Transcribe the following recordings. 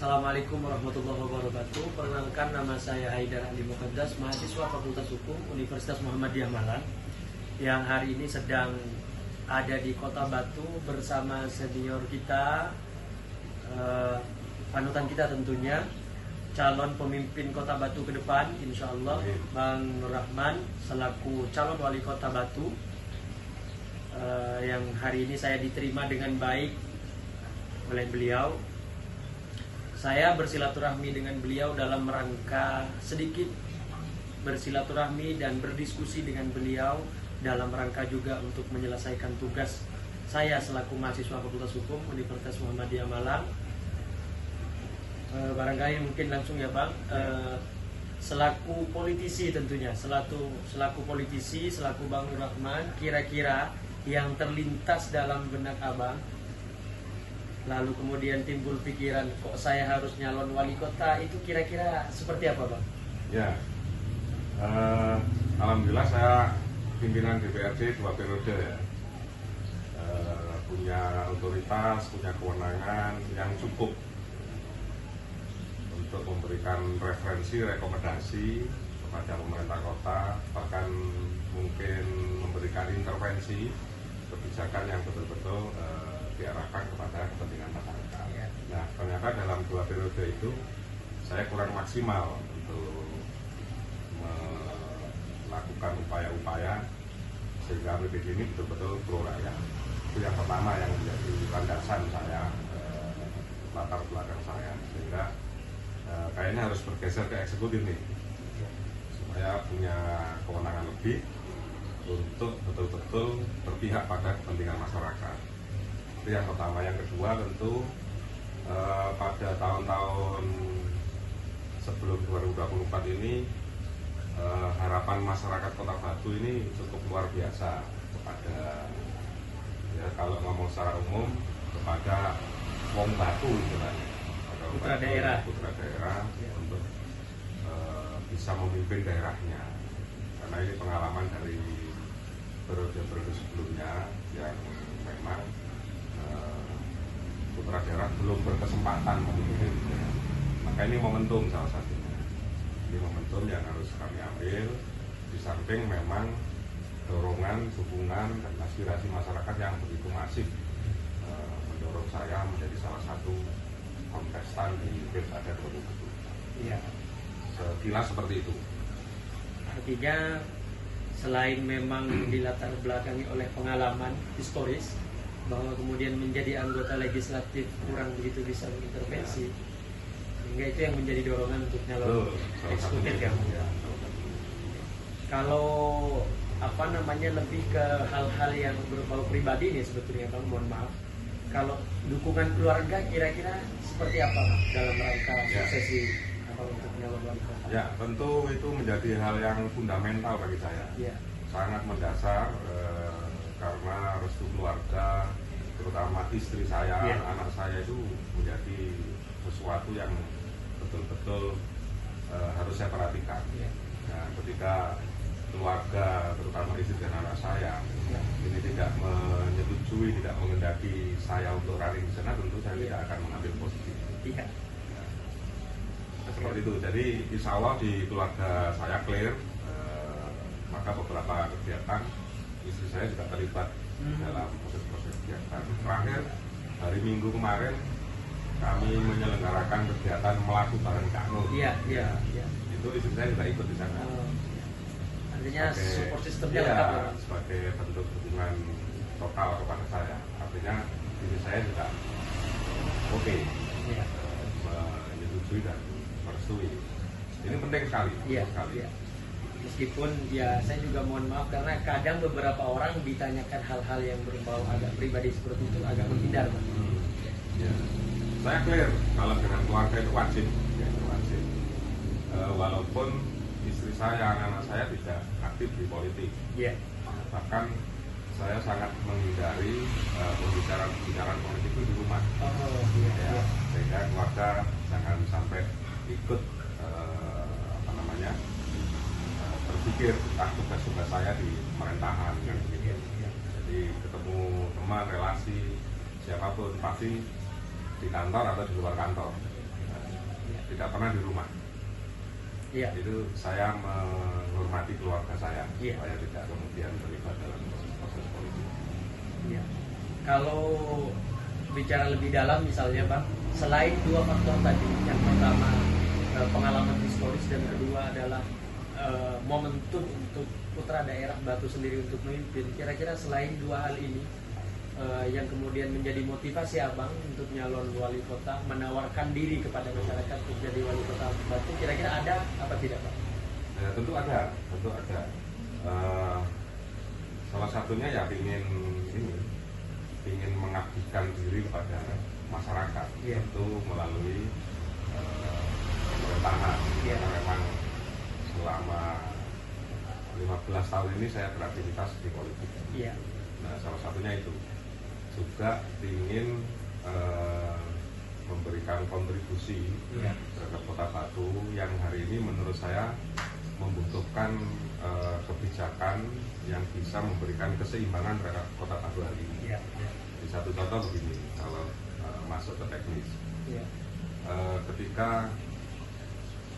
Assalamualaikum warahmatullahi wabarakatuh. Perkenalkan, nama saya Haidar Ali Muqaddas, mahasiswa Fakultas Hukum Universitas Muhammadiyah Malang, yang hari ini sedang ada di Kota Batu bersama senior kita, panutan kita tentunya, calon pemimpin Kota Batu ke depan, insya Allah, Bang Nur Rahman, selaku calon wali Kota Batu, yang hari ini saya diterima dengan baik oleh beliau. Saya bersilaturahmi dengan beliau dalam rangka sedikit bersilaturahmi dan berdiskusi dengan beliau dalam rangka juga untuk menyelesaikan tugas saya selaku mahasiswa Fakultas Hukum Universitas Muhammadiyah Malang. Barangkali mungkin langsung ya Bang, selaku politisi tentunya, selaku politisi, selaku Bang Nur Rahman, kira-kira yang terlintas dalam benak Abang, lalu kemudian timbul pikiran kok saya harus nyalon wali kota, itu kira-kira seperti apa Bang? Ya, alhamdulillah saya pimpinan DPRD 2 periode ya, punya otoritas, punya kewenangan yang cukup untuk memberikan referensi, rekomendasi kepada pemerintah kota, bahkan mungkin memberikan intervensi kebijakan yang betul-betul diarahkan kepada kepentingan masyarakat. Nah, ternyata dalam 2 periode itu saya kurang maksimal untuk melakukan upaya-upaya sehingga PPD ini betul-betul pro rakyat. Itu yang pertama yang menjadi landasan saya, latar belakang saya, sehingga kayaknya harus bergeser ke eksekutif nih, supaya punya kewenangan lebih untuk betul-betul berpihak pada kepentingan masyarakat. Itu yang pertama. Yang kedua tentu pada tahun-tahun sebelum 2024 ini harapan masyarakat Kota Batu ini cukup luar biasa kepada, ya kalau ngomong secara umum, kepada Wong Batu istilahnya, Putra daerah untuk bisa memimpin daerahnya, karena ini pengalaman dari periode-periode sebelumnya yang memang putra daerah belum berkesempatan memimpin. Maka ini momentum salah satunya. Ini momentum yang harus kami ambil, di samping memang dorongan, dukungan, dan aspirasi masyarakat yang begitu masif mendorong saya menjadi salah satu kontestan di Pilkada 2020. Iya. Sekilas seperti itu. Artinya selain memang dilatar belakangi oleh pengalaman historis bahwa kemudian menjadi anggota legislatif kurang begitu bisa mengintervensi, sehingga itu yang menjadi dorongan untuk nyalon eksekutif ya. Kalau lebih ke hal-hal yang berbau pribadi nih sebetulnya Bang, mohon maaf, kalau dukungan keluarga kira-kira seperti apa Bang dalam rangka suksesi untuk nyalon wali kota? Ya, tentu itu menjadi hal yang fundamental bagi saya. Ya. Sangat mendasar, karena restu keluarga, terutama istri saya, anak saya itu menjadi sesuatu yang betul-betul harus saya perhatikan. Nah, ketika keluarga, terutama istri dan anak saya, ini tidak menyetujui, tidak mengendaki saya untuk running di sana, tentu saya tidak akan mengambil posisi. Seperti itu. Jadi insya Allah di keluarga saya clear, maka beberapa kegiatan istri saya juga terlibat dalam proses-proses kegiatan. Terakhir hari Minggu kemarin kami menyelenggarakan kegiatan melaku bareng Kak Nur. Iya. Itu istri saya juga ikut di sana. Artinya support sistemnya lengkap ya, sebagai bentuk dukungan total kepada saya. Artinya istri saya juga oke, menyetujui dan merestui. Ini penting sekali. Iya. Meskipun ya saya juga mohon maaf karena kadang beberapa orang ditanyakan hal-hal yang berbau agak pribadi seperti itu agak menghindar. Ya. Saya clear kalau dengan keluarga itu wajib. Walaupun istri saya, anak-anak saya tidak aktif di politik. Bahkan saya sangat menghindari pembicaraan politik itu di rumah. Sehingga keluarga jangan sampai ikut berpikir tentang tugas-tugas saya di pemerintahan kan begitu. Jadi ketemu teman, relasi siapapun pasti di kantor atau di luar kantor. tidak pernah di rumah. Iya. Itu saya menghormati keluarga saya, Iya. supaya tidak kemudian terlibat dalam proses politik. Iya. Kalau bicara lebih dalam misalnya Bang, selain dua faktor tadi, yang pertama pengalaman historis dan kedua adalah momentum untuk putra daerah Batu sendiri untuk memimpin, kira-kira selain dua hal ini yang kemudian menjadi motivasi Abang untuk nyalon wali kota, menawarkan diri kepada masyarakat untuk jadi wali kota Batu, kira-kira ada apa tidak Bang? Ya, tentu ada. Salah satunya ya ingin mengabdikan diri kepada masyarakat, itu melalui pemerintahan. Karena memang selama 15 tahun ini saya beraktivitas di politik. Nah, salah satunya itu juga ingin memberikan kontribusi terhadap Kota Batu yang hari ini menurut saya membutuhkan kebijakan yang bisa memberikan keseimbangan terhadap Kota Batu hari ini. Di satu contoh begini, kalau masuk ke teknis, ketika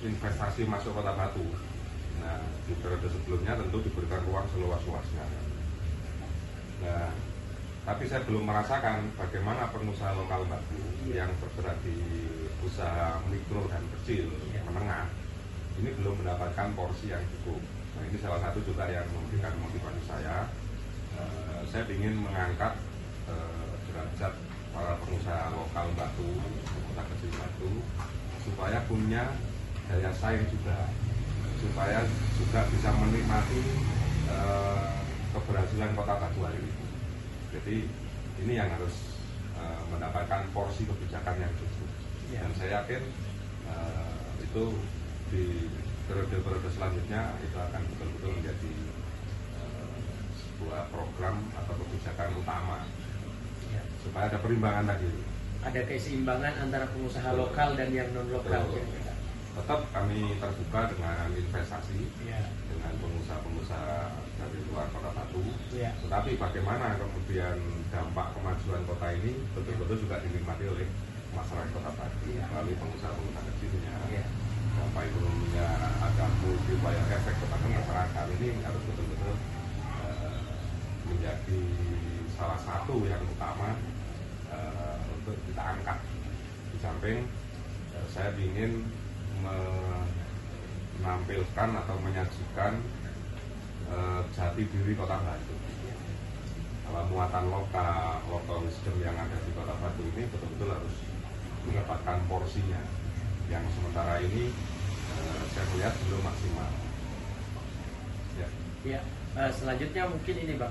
investasi masuk Kota Batu, nah di periode sebelumnya tentu diberikan ruang seluas-luasnya. Nah, tapi saya belum merasakan bagaimana pengusaha lokal Batu yang bergerak di usaha mikro dan kecil, menengah, ini belum mendapatkan porsi yang cukup. Nah, ini salah satu juga yang memberikan motivasi saya. Saya ingin mengangkat derajat para pengusaha lokal Batu, kota kecil Batu, supaya punya daya saing juga, supaya juga bisa menikmati keberhasilan Kota Batu hari ini. Jadi ini yang harus mendapatkan porsi kebijakan yang cukup. Dan saya yakin itu di periode-periode selanjutnya itu akan betul-betul menjadi sebuah program atau kebijakan utama, supaya ada perimbangan tadi. Ada keseimbangan antara pengusaha lokal dan yang non lokal. Tetap kami terbuka dengan investasi, dengan pengusaha-pengusaha dari luar Kota Batu. Tetapi bagaimana kemudian dampak kemajuan kota ini betul-betul juga dinikmati oleh masyarakat Kota Batu melalui pengusaha-pengusaha kecilnya. Dampak ekonominya ada multiplier efek kepada masyarakat, ini harus betul-betul menjadi salah satu yang utama untuk kita angkat. Di samping saya ingin menampilkan atau menyajikan jati diri Kota Batu. Kalau muatan lokal wisdom yang ada di Kota Batu ini betul-betul harus mendapatkan porsinya, yang sementara ini saya melihat belum maksimal. Selanjutnya mungkin ini Bang,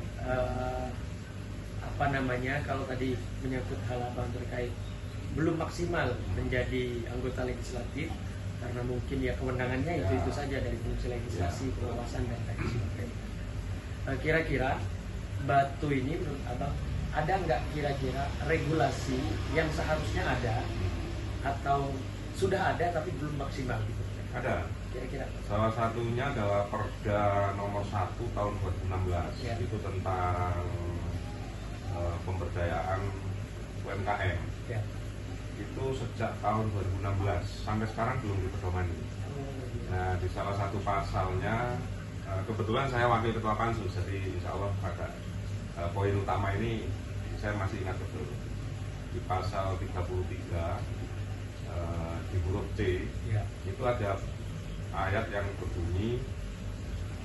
kalau tadi menyangkut hal Abang terkait belum maksimal menjadi anggota legislatif, karena mungkin kewenangannya itu saja dari fungsi legislasi, pengawasan dan lain sebagainya. Kira-kira Batu ini menurut Abang ada nggak kira-kira regulasi yang seharusnya ada atau sudah ada tapi belum maksimal gitu? Ada. Kira-kira salah satunya adalah Perda nomor 1 tahun 2016 itu tentang pemberdayaan UMKM. Itu sejak tahun 2016 sampai sekarang belum dipedomani. Nah, di salah satu pasalnya, kebetulan saya wakil ketua pansus, jadi insya Allah pada poin utama ini saya masih ingat betul. Di pasal 33 di huruf C itu ada ayat yang berbunyi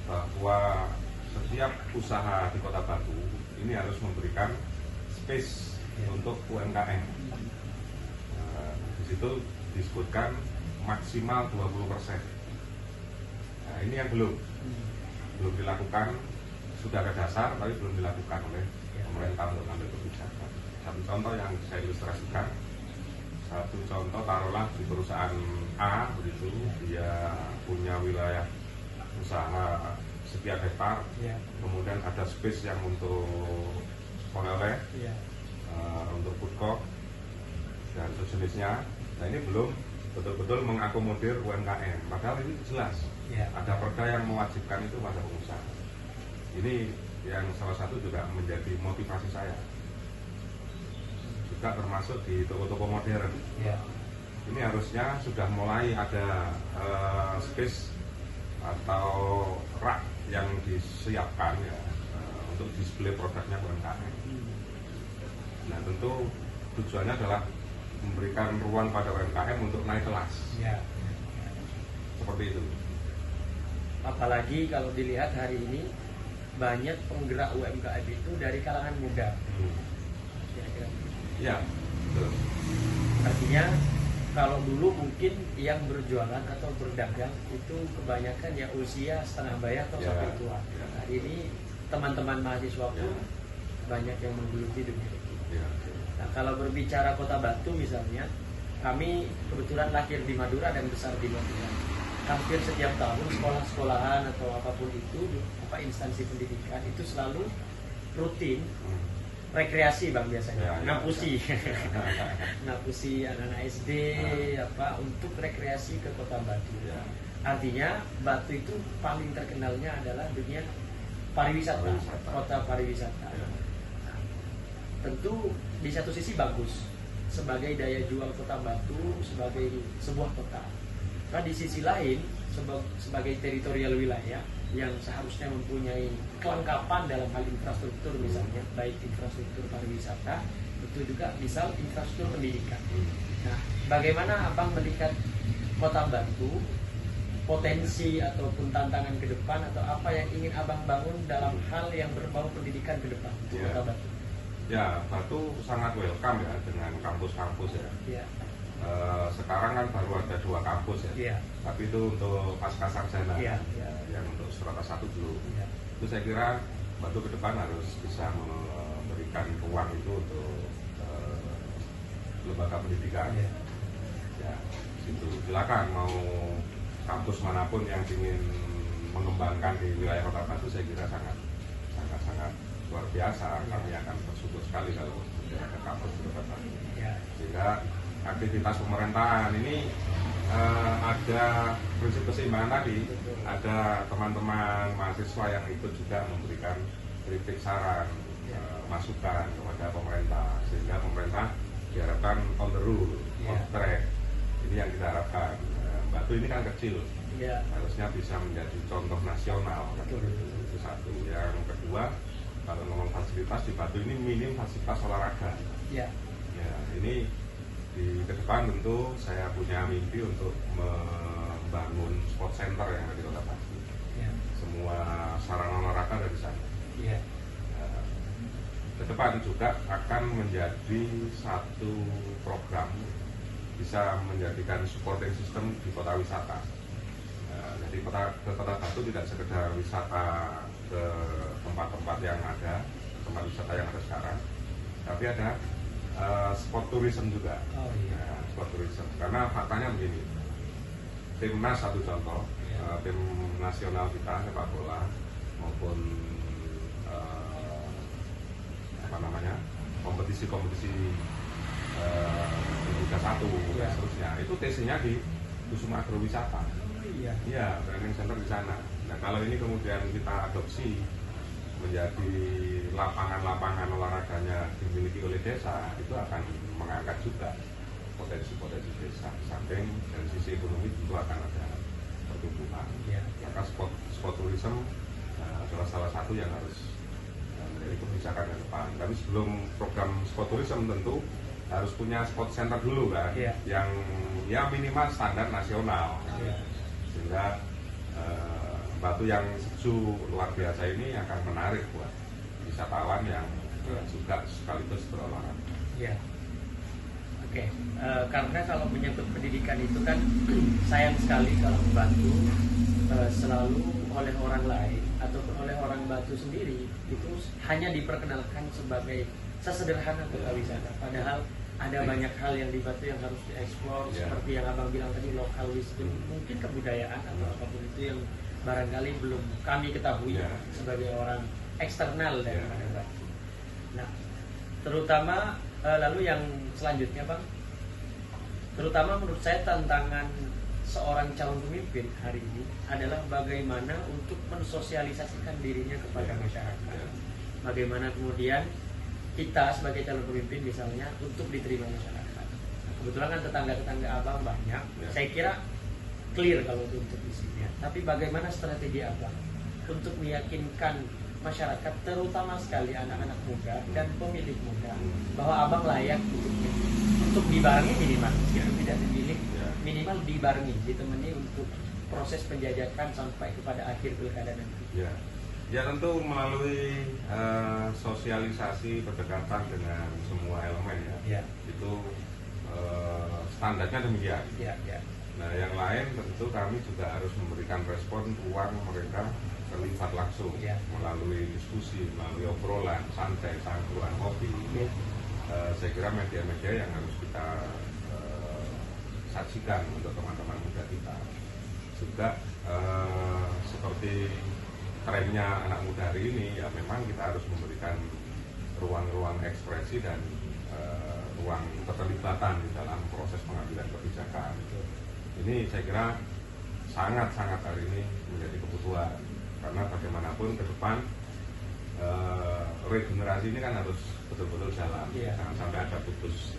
bahwa setiap usaha di Kota Batu ini harus memberikan space untuk UMKM. Di situ disebutkan maksimal 20%. Nah, ini yang belum dilakukan, sudah ada dasar tapi belum dilakukan oleh pemerintah untuk mengambil kebijakan. Satu contoh yang saya ilustrasikan, satu contoh taruhlah di perusahaan A begitu, dia punya wilayah usaha sekian hektar, kemudian ada space yang untuk oleh-oleh, untuk food court dan sejenisnya. Nah, ini belum betul-betul mengakomodir UMKM, padahal ini jelas ada perda yang mewajibkan itu pada pengusaha. Ini yang salah satu juga menjadi motivasi saya, juga termasuk di toko-toko modern. ini harusnya sudah mulai ada space atau rak yang disiapkan ya untuk display produknya UMKM. Nah tentu tujuannya adalah memberikan ruang pada UMKM untuk naik kelas. Ya. Seperti itu. Apalagi kalau dilihat hari ini banyak penggerak UMKM itu dari kalangan muda. Kira-kira. Ya, betul. Artinya kalau dulu mungkin yang berjualan atau berdagang itu kebanyakan ya usia setengah bayar atau Ya, sampai tua. ya. Hari ini teman-teman mahasiswa pun banyak yang menggeluti dunia itu. Ya. Nah, kalau berbicara Kota Batu misalnya, kami kebetulan lahir di Madura dan besar di Madura. Hampir setiap tahun sekolah-sekolahan atau apapun itu, apa instansi pendidikan itu selalu rutin rekreasi bang biasanya, ngapusi, ngapusi anak-anak SD apa untuk rekreasi ke Kota Batu. Artinya Batu itu paling terkenalnya adalah dunia pariwisata, kota pariwisata. Nah, tentu di satu sisi bagus sebagai daya jual Kota Batu sebagai sebuah kota. Nah di sisi lain sebagai teritorial wilayah yang seharusnya mempunyai kelengkapan dalam hal infrastruktur misalnya, baik infrastruktur pariwisata itu juga misal infrastruktur pendidikan. Nah bagaimana abang melihat Kota Batu, potensi ataupun tantangan ke depan atau apa yang ingin abang bangun dalam hal yang berbau pendidikan ke depan untuk Kota Batu? Ya, Batu sangat welcome ya dengan kampus-kampus ya. Sekarang kan baru ada 2 kampus ya. Tapi itu untuk pasca sarjana, yang untuk strata 1 belum. Itu saya kira Batu ke depan harus bisa memberikan ruang itu untuk lembaga pendidikan. Ya, situ silakan mau kampus manapun yang ingin mengembangkan di wilayah Kota Batu, saya kira sangat luar biasa. Kami akan bersyukur sekali kalau ada kampus di Kota Batu. Sehingga aktivitas pemerintahan ini ada prinsip keseimbangan tadi. Ada teman-teman mahasiswa yang ikut juga memberikan kritik, saran, masukan kepada pemerintah, sehingga pemerintah diharapkan on the rule, on track. Ini yang kita harapkan. Batu ini kan kecil, harusnya bisa menjadi contoh nasional. Itu satu. Yang kedua, kalau ngomong fasilitas di Batu ini minim fasilitas olahraga. Ya, ini di ke depan tentu saya punya mimpi untuk membangun sport center yang ada di Kota Batu. Semua sarana olahraga ada di sana. Ke depan juga akan menjadi satu program bisa menjadikan supporting system di kota wisata. Jadi kota Batu tidak sekedar wisata ke tempat-tempat yang ada, tempat wisata yang ada sekarang, tapi ada sport tourism juga. Sport tourism. Karena faktanya begini, timnas satu contoh, tim nasional kita sepak bola maupun kompetisi-kompetisi Liga 1 dan seterusnya, itu TC-nya di Kusuma Agrowisata. Iya, training center di sana. Nah kalau ini kemudian kita adopsi menjadi lapangan-lapangan olahraganya dimiliki oleh desa, itu akan mengangkat juga potensi-potensi desa. Samping dari sisi ekonomi itu akan ada pertumbuhan. Maka sport tourism adalah salah satu yang harus menjadi kebijakan ke depan. Tapi sebelum program sport tourism tentu harus punya sport center dulu kan, yang ya minimal standar nasional. Sehingga Batu yang sejuk luar biasa ini akan menarik buat wisatawan yang juga sekaligus berolahraga. Oke, karena kalau menyangkut pendidikan itu kan sayang sekali kalau Batu selalu oleh orang lain ataupun oleh orang Batu sendiri itu hanya diperkenalkan sebagai sesederhana kota wisata. Padahal ada banyak hal yang di Batu yang harus dieksplor, seperti yang abang bilang tadi, lokal wisdom, mungkin kebudayaan atau apapun itu yang barangkali belum kami ketahui sebagai orang eksternal daripada Batu. Nah, terutama lalu yang selanjutnya bang, terutama menurut saya tantangan seorang calon pemimpin hari ini adalah bagaimana untuk mensosialisasikan dirinya kepada masyarakat. Bagaimana kemudian kita sebagai calon pemimpin misalnya untuk diterima masyarakat. Kebetulan kan tetangga-tetangga abang banyak. Ya. Saya kira clear kalau untuk isinya. Tapi bagaimana strategi abang untuk meyakinkan masyarakat, terutama sekali anak-anak muda dan pemilih muda, bahwa abang layak untuk dibarengi minimal, tidak dipilih, minimal dibarengi, ditemani untuk proses penjajakan sampai kepada akhir pilkada nanti. Ya, ya tentu melalui sosialisasi pendekatan dengan semua elemen ya. Itu standarnya demikian. Nah, yang lain tentu kami juga harus memberikan respon ruang mereka terlibat langsung melalui diskusi, melalui obrolan santai, sangkuran kopi. Saya kira media-media yang harus kita saksikan untuk teman-teman muda kita. Juga seperti trennya anak muda hari ini, ya memang kita harus memberikan ruang-ruang ekspresi dan ruang keterlibatan di dalam proses pengambilan kebijakan. Ini saya kira sangat-sangat hari ini menjadi kebutuhan, karena bagaimanapun ke depan regenerasi ini kan harus betul-betul jalan. Jangan sampai ada putus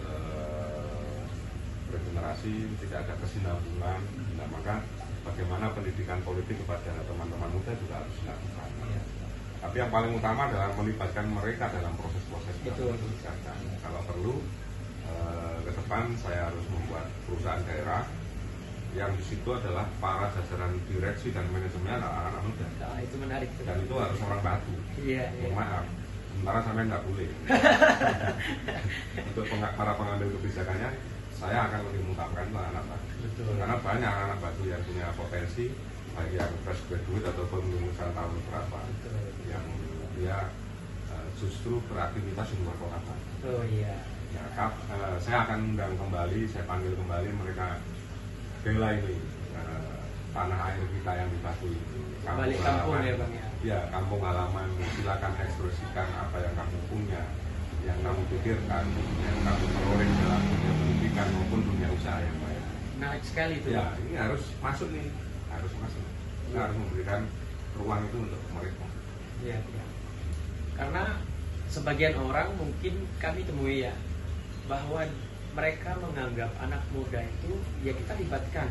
regenerasi, tidak ada kesinambungan. Nah, maka bagaimana pendidikan politik kepada teman-teman muda juga harus dilakukan. Tapi yang paling utama adalah melibatkan mereka dalam proses-proses kebijakan. Kalau perlu ke depan saya harus membuat perusahaan daerah yang di situ adalah para jajaran direksi dan manajemennya adalah anak muda. Nah, itu menarik. Dan itu harus orang Batu. Maaf, sementara sampai nggak boleh. Untuk para pengambil kebijakannya, saya akan lebih mengutamakan anak Batu. Karena banyak anak Batu yang punya potensi, baik yang fresh graduate ataupun lulusan tahun berapa, yang dia justru beraktivitas di luar kota Batu. Ya, saya akan undang kembali, saya panggil kembali mereka bela ini tanah air kita yang di Batu ini. Balik kampung ya Bang ya? Ya, kampung halaman. Silakan ekspresikan apa yang kamu punya, yang kamu pikirkan, yang kamu peroleh dalam dunia pendidikan maupun dunia usaha yang baik. Menarik sekali itu. Ya, ini harus masuk nih, harus masuk. Kita harus memberikan ruang itu untuk mereka. Iya. Karena sebagian orang mungkin kami temui ya, bahwa mereka menganggap anak muda itu ya kita libatkan.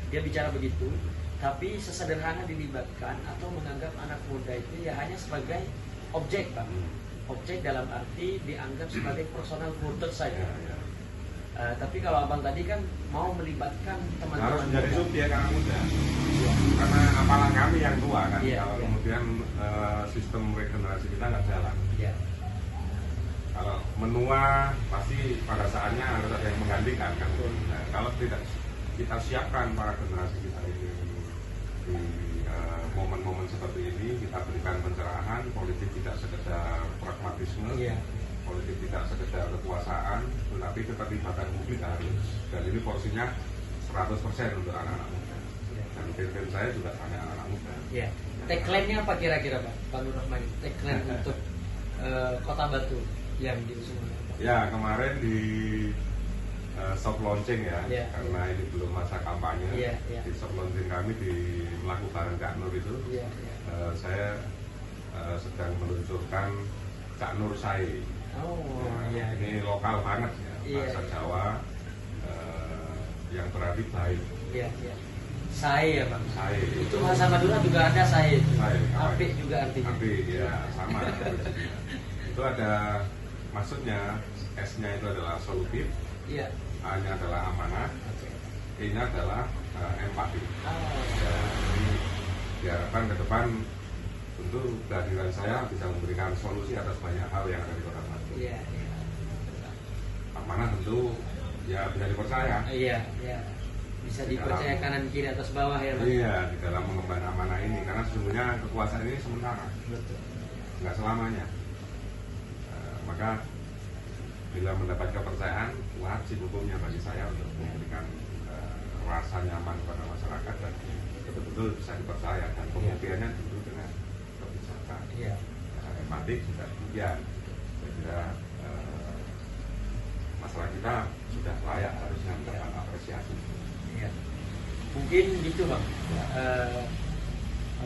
Dia bicara begitu, tapi sesederhana dilibatkan atau menganggap anak muda itu ya hanya sebagai objek, Pak. Objek dalam arti dianggap sebagai personal voter saja. Tapi kalau abang tadi kan mau melibatkan teman-teman harus menjadi subjek anak muda. Karena apalah kami yang tua kan, kalau kemudian sistem regenerasi kita nggak jalan. Kalau menua pasti pada saatnya harus ada yang menggantikan kan. Nah, kalau tidak kita siapkan para generasi kita ini di momen-momen seperti ini, kita berikan pencerahan, politik tidak sekedar pragmatisme, politik tidak sekedar kekuasaan, tetapi keterlibatan publik harus. Dan ini porsinya 100% untuk anak-anak muda. Dan tim saya juga banyak anak-anak muda. Tagline-nya apa kira-kira Pak Nur Rahman? Tagline untuk Kota Batu yang diusung. Ya, kemarin di soft launching karena ini belum masa kampanye. Di soft launching kami di melakukan Cak Nur itu, saya sedang meluncurkan Cak Nur Sai. Ini lokal banget ya, bahasa Jawa yang berarti baik. Sai ya Bang. Sai. Itu bahasa Madura juga ada sai. Apik juga artinya. Apik ya, sama. Itu ada maksudnya, S-nya itu adalah solutif, A-nya adalah amanah, E-nya adalah empati. Jadi diharapkan ke depan tentu kehadiran saya bisa memberikan solusi atas banyak hal yang ada di Kota Batu. Amanah tentu ya bisa dipercaya. Bisa dipercaya kanan kiri atas bawah ya Bang. Di dalam mengemban amanah ini, karena sesungguhnya kekuasaan ini sementara. Nggak selamanya. Maka bila mendapat kepercayaan, wajib hukumnya bagi saya untuk memberikan rasa nyaman kepada masyarakat dan betul-betul bisa dipercaya, dan pembuktiannya tentu dengan kebijakan. Empati juga demikian. Saya kira masalah kita sudah layak harusnya mendapat apresiasi. Mungkin gitu Bang.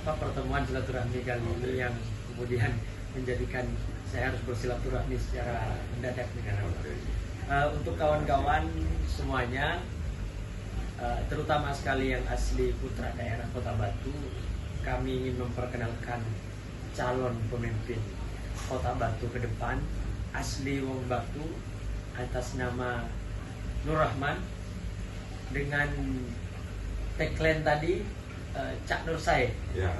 Pertemuan silaturahmi kali ini yang kemudian menjadikan saya harus bersilaturahmi secara mendadak dengan Abang. Untuk kawan-kawan semuanya, terutama sekali yang asli putra daerah Kota Batu, kami ingin memperkenalkan calon pemimpin Kota Batu ke depan, asli Wong Batu, atas nama Nur Rahman, dengan tagline tadi, Cak Nur Sae. Ya.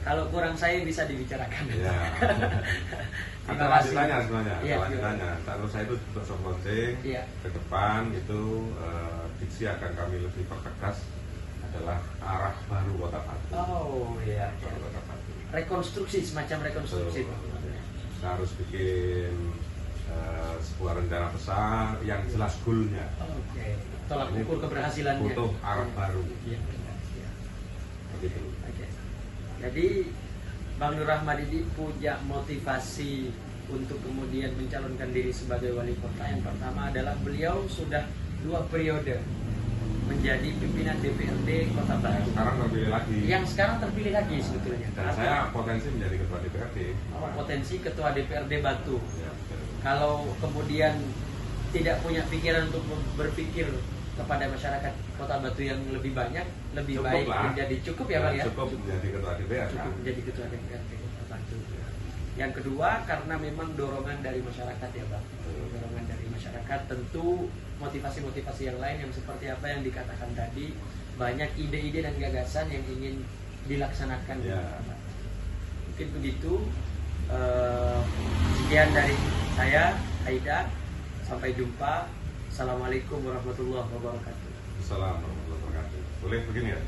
Kalau kurang saya bisa dibicarakan. Ya. Terima Ada kasih. lanjutannya sebenarnya. Iya, Ada lanjutannya. Terus saya itu untuk soft launching Iya. ke depan itu diksi akan kami lebih pertegas adalah arah baru Kota Batu. Oh iya. Baru Kota Batu. Rekonstruksi, semacam rekonstruksi. Betul. Kita harus bikin sebuah rencana besar yang jelas goalnya. Oke. Tolak Ini ukur keberhasilannya. butuh arah baru. Iya. Iya. Begitu. Oke. Jadi Bang Nur Rahman ini punya motivasi untuk kemudian mencalonkan diri sebagai wali kota. Yang pertama adalah beliau sudah 2 periode menjadi pimpinan DPRD Kota Batu. Sekarang terpilih lagi. Yang sekarang terpilih lagi sebetulnya. Dan saya potensi menjadi ketua DPRD. Potensi ketua DPRD Batu. Ya, betul. Kalau kemudian tidak punya pikiran untuk berpikir kepada masyarakat Kota Batu yang lebih banyak, lebih Cukup baik lah. menjadi cukup ya Bang ya? Cukup menjadi ketua DPR. Cukup menjadi ketua DPRD Kota Batu. Yang kedua karena memang dorongan dari masyarakat ya Bang. Dorongan dari masyarakat, tentu motivasi-motivasi yang lain yang seperti apa yang dikatakan tadi, banyak ide-ide dan gagasan yang ingin dilaksanakan di Ya. Kota Batu. Mungkin begitu. Sekian dari saya, Aida. Sampai jumpa. Assalamualaikum warahmatullahi wabarakatuh. Assalamualaikum warahmatullahi wabarakatuh. Boleh begini ya?